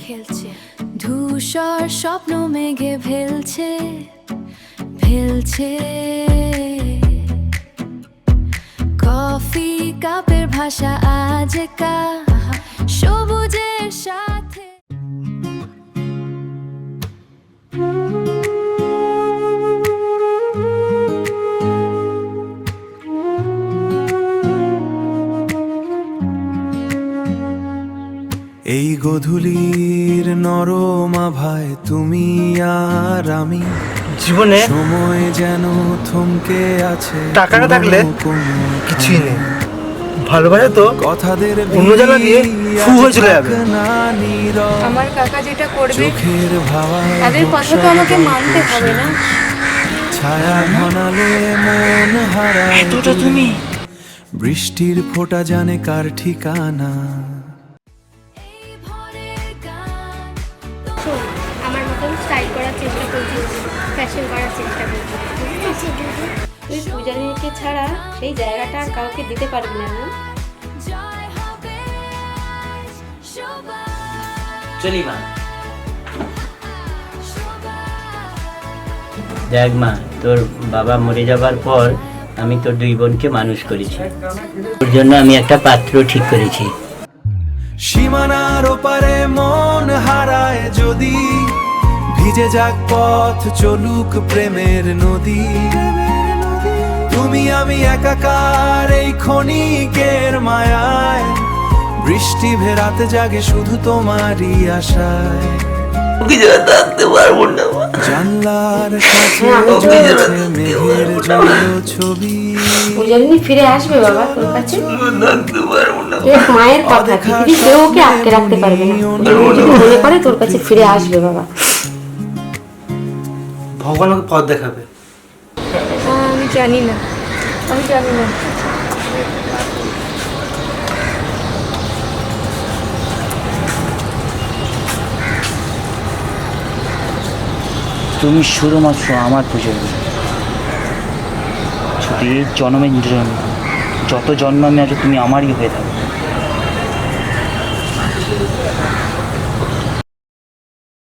খেলছে ধূসর স্বপ্ন মেঘে ফেলছে ফেলছে কফি কাপের ভাষা আজকা সবুজের সাথে এই গধূলির নরম আভায় তুমি আর আমি জীবনে সময় যেন থমকে আছে টাকাটা থাকলে কিছুই নেই ভালোবাসা তো কথাদের অন্য জায়গা দিয়ে ফু হয়ে চলে যাবে আমার কাকা যেটা করবে চোখের ভাবায় তাদের কথা তো আমাকে মানতে হবে না। ছায়া ঘনালে মন হারায় এতটা তুমি বৃষ্টির ফোঁটা জানে কার ঠিকানা। আমার মতন স্টাইল করার চেষ্টা করছিস, ফ্যাশন করার চেষ্টা করছিস। তুই পূজারীকে ছাড়া সেই জায়গাটা আর কাউকে দিতে পারবি না। চলি মা। দেখ মা, তোর বাবা মরে যাবার পর আমি তোর দুই বোনকে মানুষ করেছি, তোর জন্য আমি একটা পাত্র ঠিক করেছি। সীমানার ওপারে মন হারায় যদি ভিজে যাক পথ চলুক প্রেমের নদী। তুমি আমি একাকার এই ক্ষণিকের মায়ায়, বৃষ্টি ভেরাতে জাগে শুধু তোমারই আশায়। জানলার কাছে ঝুলছে মেঘের জল ছবি। পূজারিনী ফিরে আসবে বাবা তোর কাছে। মায়ের কথা পৃথিবী কেউ ওকে আটকে রাখতে পারবে না। যদি মনে করে তোর কাছে ফিরে আসবে বাবা। ভগবান ওকে পথ দেখাবে। আমি জানি না, আমি জানি না। তুমি শুধুমাত্র আমার পুজো, শুধু এই জন্মের জন্য, যত জন্ম আমি আছো তুমি আমারই হয়ে থাকো।